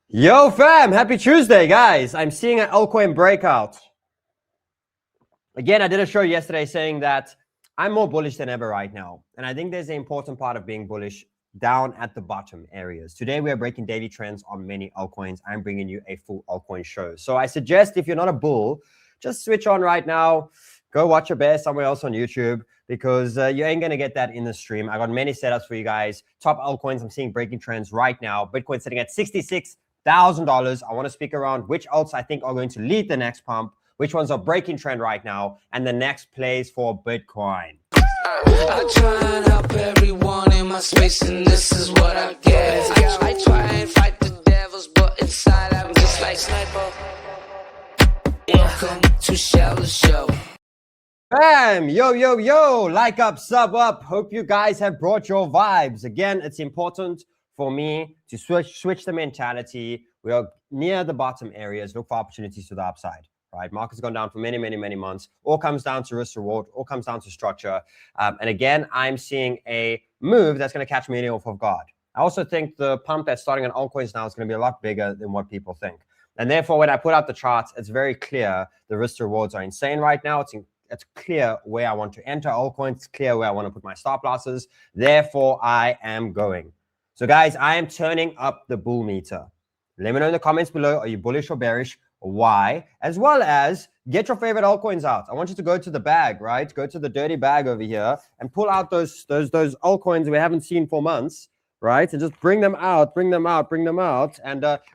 Yo fam, happy Tuesday guys. I'm seeing an altcoin breakout. Again, I did a show yesterday saying that I'm more bullish than ever right now. And I think there's an important part of being bullish down at the bottom areas. Today, we are breaking daily trends on many altcoins. I'm bringing you a full altcoin show. So I suggest if you're not a bull, just switch on right now. Go watch a bear somewhere else on YouTube because you ain't going to get that in the stream. I got many setups for you guys. Top altcoins, I'm seeing breaking trends right now. Bitcoin sitting at $66,000. I want to speak around which alts I think are going to lead the next pump, which ones are breaking trend right now, and the next plays for Bitcoin. I try and help everyone in my space, and this is what I get. I try and fight the devils, but inside I'm just like 𝗦𝗏𝗧𝗏𝗏𝗏. Welcome to Sheldon Show. Bam! Yo, yo, yo! Like up, sub up. Hope you guys have brought your vibes. Again, it's important for me to switch the mentality. We are near the bottom areas. Look for opportunities to the upside. Right? Market's gone down for many, many, many months. All comes down to risk reward. All comes down to structure. And again, I'm seeing a move that's going to catch many off guard. I also think the pump that's starting on altcoins now is going to be a lot bigger than what people think. And therefore, when I put out the charts, it's very clear the risk rewards are insane right now. It's clear where I want to enter altcoins. It's clear where I want to put my stop losses. Therefore, I am going. So guys, I am turning up the bull meter. Let me know in the comments below, are you bullish or bearish? Why? As well as get your favorite altcoins out. I want you to go to the bag, right? Go to the dirty bag over here and pull out those altcoins we haven't seen for months, right? And just bring them out, and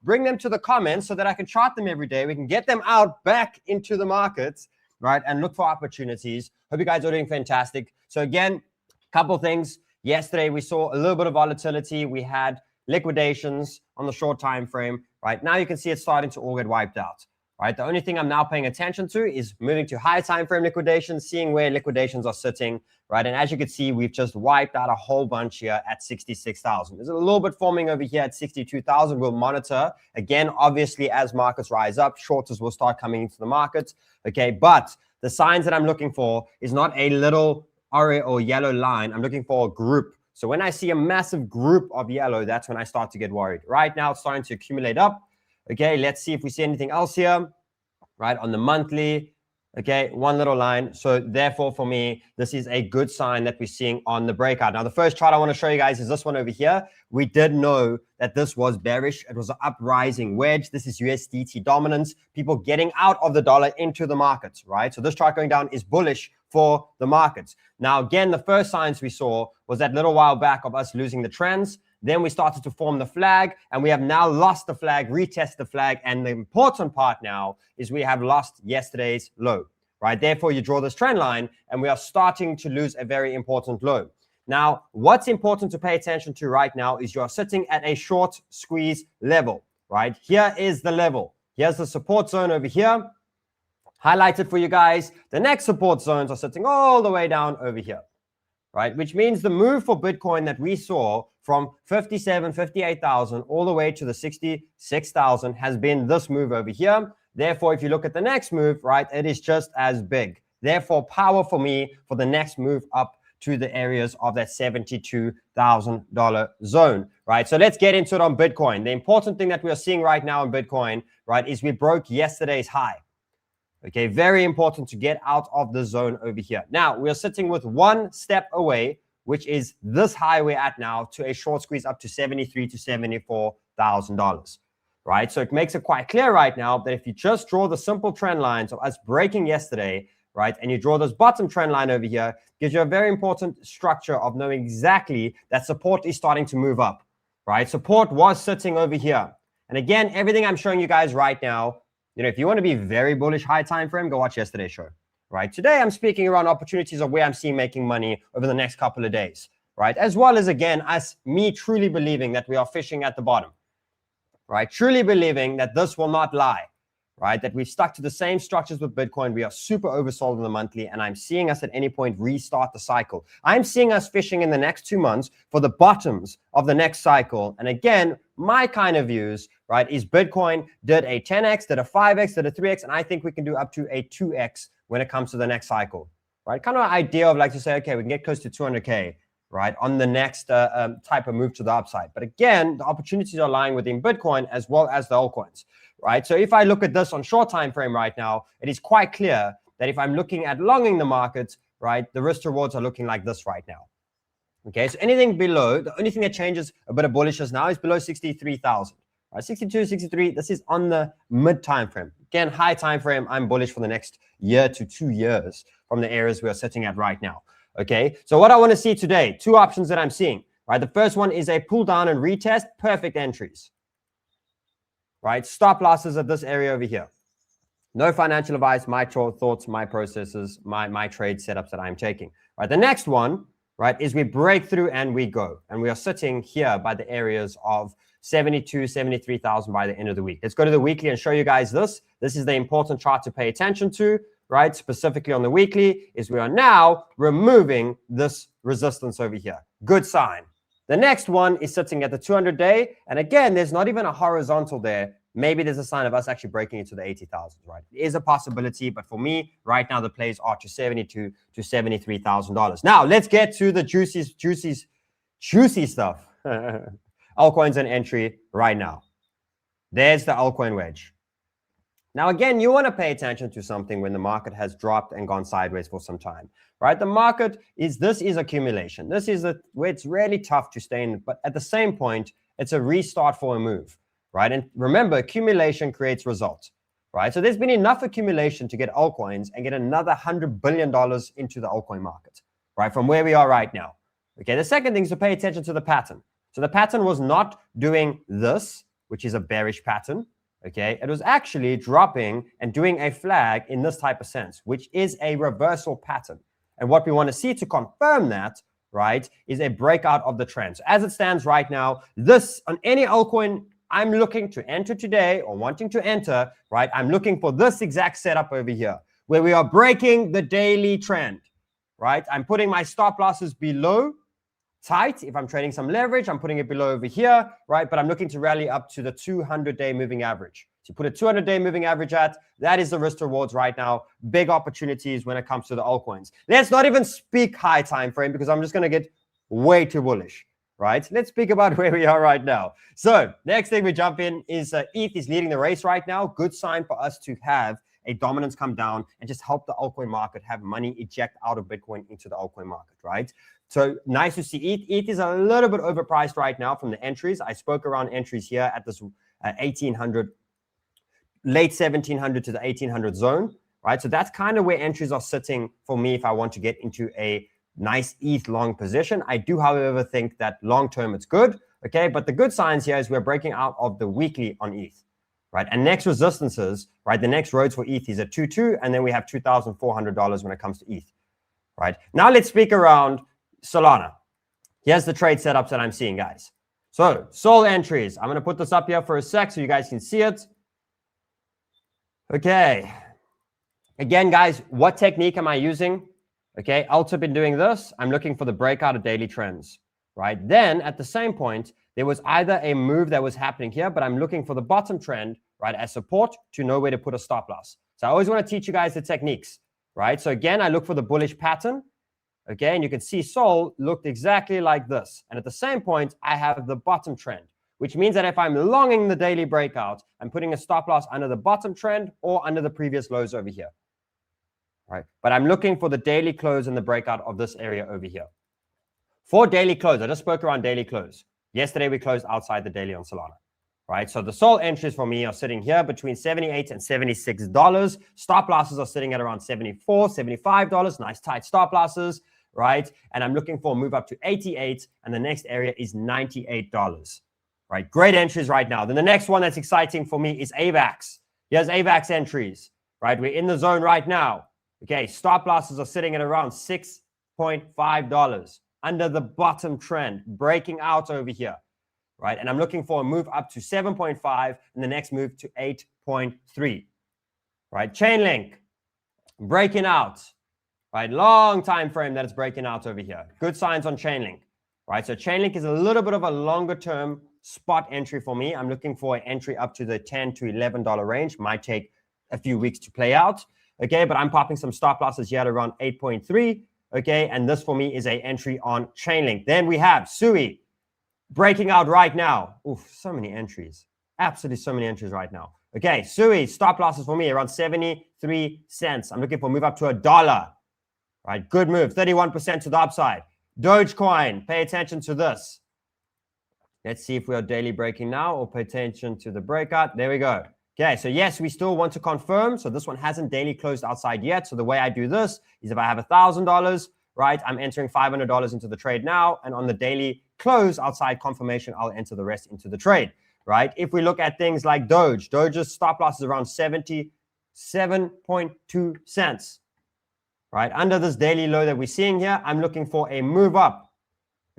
bring them to the comments so that I can chart them every day. We can get them out back into the markets, right? And look for opportunities. Hope you guys are doing fantastic. So again, a couple things. Yesterday, we saw a little bit of volatility. We had liquidations on the short time frame. Right now, you can see it's starting to all get wiped out. Right, the only thing I'm now paying attention to is moving to high time frame liquidations, seeing where liquidations are sitting. Right, and as you can see, we've just wiped out a whole bunch here at 66,000. There's a little bit forming over here at 62,000. We'll monitor again. Obviously, as markets rise up, shorters will start coming into the markets. Okay, but the signs that I'm looking for is not a little orange or yellow line. I'm looking for a group. So when I see a massive group of yellow, that's when I start to get worried. Right now, it's starting to accumulate up. Okay, let's see if we see anything else here, right, on the monthly. Okay, one little line. So therefore, for me, this is a good sign that we're seeing on the breakout. Now, the first chart I want to show you guys is this one over here. We did know that this was bearish. It was an uprising wedge. This is USDT dominance, people getting out of the dollar into the markets, right? So this chart going down is bullish for the markets. Now, again, the first signs we saw was that little while back of us losing the trends. Then we started to form the flag, and we have now lost the flag, retest the flag. And the important part now is we have lost yesterday's low, right? Therefore, you draw this trend line, and we are starting to lose a very important low. Now, what's important to pay attention to right now is you're sitting at a short squeeze level, right? Here is the level. Here's the support zone over here. Highlighted for you guys. The next support zones are sitting all the way down over here, right? Which means the move for Bitcoin that we saw from 57, 58,000 all the way to the 66,000 has been this move over here. Therefore, if you look at the next move, right, it is just as big. Therefore, power for me for the next move up to the areas of that $72,000 zone, right? So let's get into it on Bitcoin. The important thing that we are seeing right now in Bitcoin, right, is we broke yesterday's high. Okay, very important to get out of the zone over here. Now, we're sitting with one step away, which is this high we're at now, to a short squeeze up to $73,000 to $74,000, right? So it makes it quite clear right now that if you just draw the simple trend lines of us breaking yesterday, right, and you draw this bottom trend line over here, gives you a very important structure of knowing exactly that support is starting to move up, right? Support was sitting over here. And again, everything I'm showing you guys right now, you know, if you want to be very bullish high time frame, go watch yesterday's show, right? Today, I'm speaking around opportunities of where I'm seeing making money over the next couple of days, right? As well as, again, as me truly believing that we are fishing at the bottom, right? Truly believing that this will not lie, right? That we've stuck to the same structures with Bitcoin. We are super oversold in the monthly, and I'm seeing us at any point restart the cycle. I'm seeing us fishing in the next 2 months for the bottoms of the next cycle. And again, my kind of views, right, is Bitcoin did a 10x, did a 5x, did a 3x, and I think we can do up to a 2x when it comes to the next cycle, right? Kind of an idea of like to say, okay, we can get close to 200K, right, on the next type of move to the upside. But again, the opportunities are lying within Bitcoin as well as the altcoins, right? So if I look at this on short time frame right now, it is quite clear that if I'm looking at longing the market, right, the risk rewards are looking like this right now. Okay, so anything below, the only thing that changes a bit of bullishness now is below 63,000. Right, 62, 63, this is on the mid time frame. Again, high time frame, I'm bullish for the next year to 2 years from the areas we are sitting at right now. Okay, so what I want to see today, two options that I'm seeing, right? The first one is a pull down and retest, perfect entries, right? Stop losses at this area over here. No financial advice, my thoughts, my processes, my trade setups that I'm taking, right? The next one, right, is we break through and we go. And we are sitting here by the areas of 72, 73,000 by the end of the week. Let's go to the weekly and show you guys this. This is the important chart to pay attention to, right? Specifically on the weekly is we are now removing this resistance over here. Good sign. The next one is sitting at the 200-day. And again, there's not even a horizontal there. Maybe there's a sign of us actually breaking into the 80,000, right? It is a possibility, but for me, right now, the plays are to $72,000 to $73,000. Now, let's get to the juicy stuff. Altcoins and entry right now. There's the altcoin wedge. Now, again, you want to pay attention to something when the market has dropped and gone sideways for some time, right? The market this is accumulation. This is where it's really tough to stay in, but at the same point, it's a restart for a move. Right? And remember, accumulation creates results, right? So there's been enough accumulation to get altcoins and get another $100 billion into the altcoin market, right? From where we are right now. Okay, the second thing is to pay attention to the pattern. So the pattern was not doing this, which is a bearish pattern, okay? It was actually dropping and doing a flag in this type of sense, which is a reversal pattern. And what we want to see to confirm that, right, is a breakout of the trend. So as it stands right now, this on any altcoin I'm looking to enter today or wanting to enter, right? I'm looking for this exact setup over here where we are breaking the daily trend, right? I'm putting my stop losses below tight. If I'm trading some leverage, I'm putting it below over here, right? But I'm looking to rally up to the 200-day moving average. So put a 200-day moving average at, that is the risk rewards right now. Big opportunities when it comes to the altcoins. Let's not even speak high time frame because I'm just going to get way too bullish. Right? Let's speak about where we are right now. So next thing we jump in is ETH is leading the race right now. Good sign for us to have a dominance come down and just help the altcoin market have money eject out of Bitcoin into the altcoin market, right? So nice to see ETH. ETH is a little bit overpriced right now from the entries. I spoke around entries here at this 1800, late 1700 to the 1800 zone, right? So that's kind of where entries are sitting for me if I want to get into a nice ETH long position. I do, however, think that long term it's good. Okay, but the good signs here is we're breaking out of the weekly on ETH, right? And next resistances, right? The next roads for ETH is at 2.2, and then we have $2,400 when it comes to ETH, right? Now let's speak around Solana. Here's the trade setups that I'm seeing, guys. So Sol entries. I'm going to put this up here for a sec so you guys can see it. Okay. Again, guys, what technique am I using? Okay, also been doing this. I'm looking for the breakout of daily trends, right? Then at the same point, there was either a move that was happening here, but I'm looking for the bottom trend, right, as support to know where to put a stop loss. So I always want to teach you guys the techniques, right? So again, I look for the bullish pattern, okay? And you can see Sol looked exactly like this. And at the same point, I have the bottom trend, which means that if I'm longing the daily breakout, I'm putting a stop loss under the bottom trend or under the previous lows over here. Right, but I'm looking for the daily close and the breakout of this area over here. For daily close, I just spoke around daily close. Yesterday, we closed outside the daily on Solana, right? So the Sol entries for me are sitting here between $78 and $76. Stop losses are sitting at around $74, $75. Nice tight stop losses, right? And I'm looking for a move up to 88, and the next area is $98, right? Great entries right now. Then the next one that's exciting for me is AVAX. Here's AVAX entries, right? We're in the zone right now. Okay, stop losses are sitting at around $6.5 under the bottom trend, breaking out over here, right? And I'm looking for a move up to 7.5 and the next move to 8.3, right? Chainlink, breaking out, right? Long time frame that it's breaking out over here. Good signs on Chainlink, right? So Chainlink is a little bit of a longer term spot entry for me. I'm looking for an entry up to the $10 to $11 range. Might take a few weeks to play out. Okay, but I'm popping some stop losses here at around 8.3. Okay, and this for me is a entry on Chainlink. Then we have 𝗬𝗰 breaking out right now. Oof, so many entries. Absolutely so many entries right now. Okay, 𝗬𝗰 stop losses for me around 73 cents. I'm looking for a move up to $1. Right, good move, 31% to the upside. Dogecoin, pay attention to this. Let's see if we are daily breaking now or pay attention to the breakout. There we go. Okay, so yes, we still want to confirm. So this one hasn't daily closed outside yet. So the way I do this is if I have $1,000, right, I'm entering $500 into the trade now. And on the daily close outside confirmation, I'll enter the rest into the trade, right? If we look at things like Doge, Doge's stop loss is around 77.2 cents, right? Under this daily low that we're seeing here, I'm looking for a move up,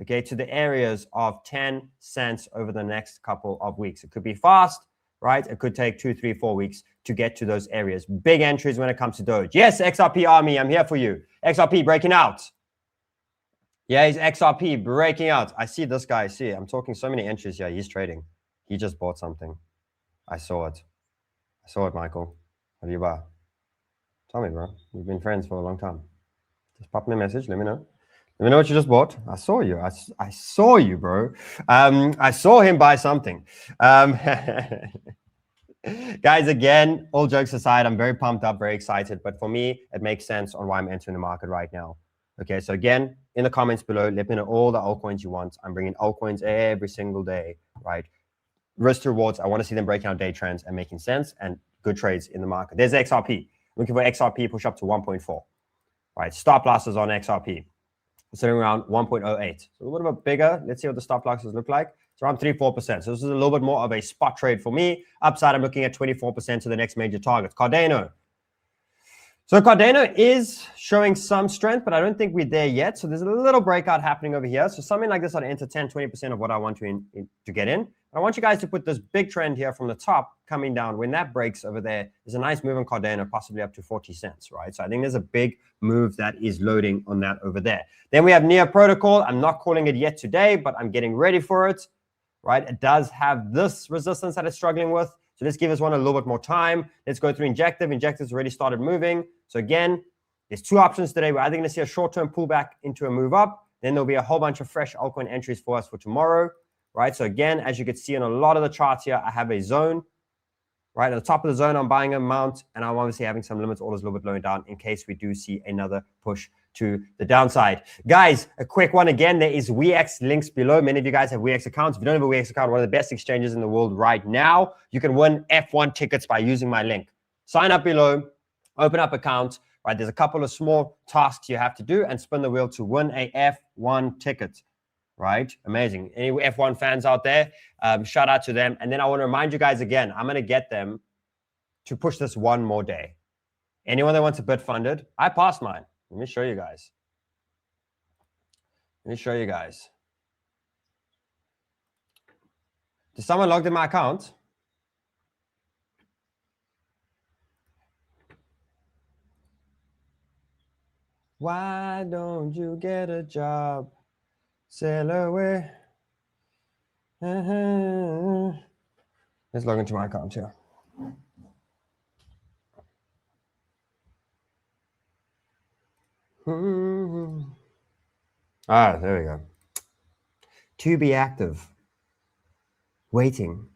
okay, to the areas of 10 cents over the next couple of weeks. It could be fast, right? It could take 2, 3, 4 weeks to get to those areas. Big entries when it comes to Doge. Yes, XRP Army, I'm here for you. XRP breaking out. Yeah, he's XRP breaking out. I see this guy. See, I'm talking so many entries here. He's trading. He just bought something. I saw it. I saw it, Michael. What do you buy? Tell me, bro. We've been friends for a long time. Just pop me a message. Let me know. Let me know what you just bought. I saw you. I saw you, bro. I saw him buy something. Guys, again, all jokes aside, I'm very pumped up, very excited. But for me, it makes sense on why I'm entering the market right now. Okay, so again, in the comments below, let me know all the altcoins you want. I'm bringing altcoins every single day, right? Risk to rewards. I want to see them breaking out day trends and making sense and good trades in the market. There's XRP. Looking for XRP push up to 1.4. Right, stop losses on XRP. Sitting around 1.08. So a little bit bigger. Let's see what the stop losses look like. It's around 3-4%. So this is a little bit more of a spot trade for me. Upside, I'm looking at 24% to the next major target. Cardano. So Cardano is showing some strength, but I don't think we're there yet. So there's a little breakout happening over here. So something like this, I'd enter 10, 20% of what I want to get in. I want you guys to put this big trend here from the top coming down. When that breaks over there, there's a nice move on Cardano, possibly up to 40 cents, right? So I think there's a big move that is loading on that over there. Then we have Near Protocol. I'm not calling it yet today, but I'm getting ready for it, right? It does have this resistance that it's struggling with. So let's give this one a little bit more time. Let's go through Injective. Injective's already started moving. So again, there's two options today. We're either going to see a short-term pullback into a move up. Then there'll be a whole bunch of fresh altcoin entries for us for tomorrow, right? So again, as you can see in a lot of the charts here, I have a zone, right? At the top of the zone, I'm buying a mount, and I'm obviously having some limits orders a little bit lower down in case we do see another push to the downside. Guys, a quick one again. There is 𝗬𝗡𝗃 links below. Many of you guys have 𝗬𝗡𝗃 accounts. If you don't have a 𝗬𝗡𝗃 account, one of the best exchanges in the world right now, you can win F1 tickets by using my link. Sign up below, open up account, right? There's a couple of small tasks you have to do and spin the wheel to win a F1 ticket, right? Amazing. Any F1 fans out there, shout out to them. And then I want to remind you guys again, I'm going to get them to push this one more day. Anyone that wants a Bitfunded, I passed mine. Let me show you guys. Let me show you guys. Did someone log in my account? Why don't you get a job? Sail away. Let's log into my account here. Ah, there we go. To be active. Waiting.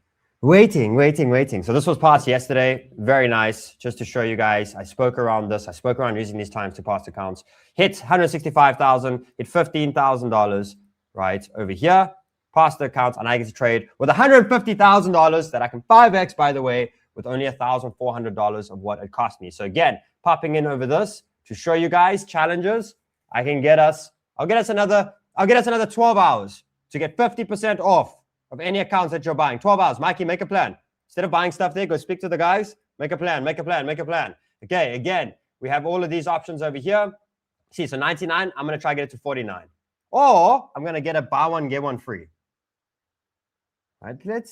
So this was passed yesterday. Very nice. Just to show you guys, I spoke around this. I spoke around using these times to pass accounts. Hit 165,000, hit $15,000 right over here. Pass the account, and I get to trade with $150,000 that I can 5x, by the way, with only $1,400 of what it cost me. So again, popping in over this to show you guys challenges. I'll get us another 12 hours to get 50% off of any accounts that you're buying. 12 hours. Mikey, make a plan. Instead of buying stuff there, go speak to the guys. Make a plan. Okay, again, we have all of these options over here. See, so 99, I'm going to try to get it to 49. Or I'm going to get a buy one, get one free. Right?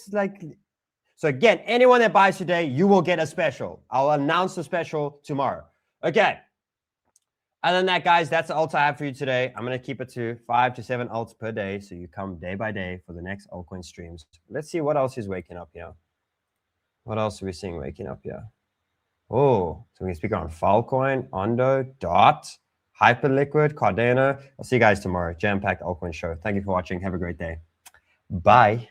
So again, anyone that buys today, you will get a special. I'll announce the special tomorrow. Okay. Other than that, guys, that's the alts I have for you today. I'm going to keep it to 5 to 7 alts per day, so you come day by day for the next altcoin streams. Let's see what else is waking up here. What else are we seeing waking up here? Oh, so we can speak on Filecoin, Ondo, DOT, Hyperliquid, Cardano. I'll see you guys tomorrow. Jam-packed altcoin show. Thank you for watching. Have a great day. Bye.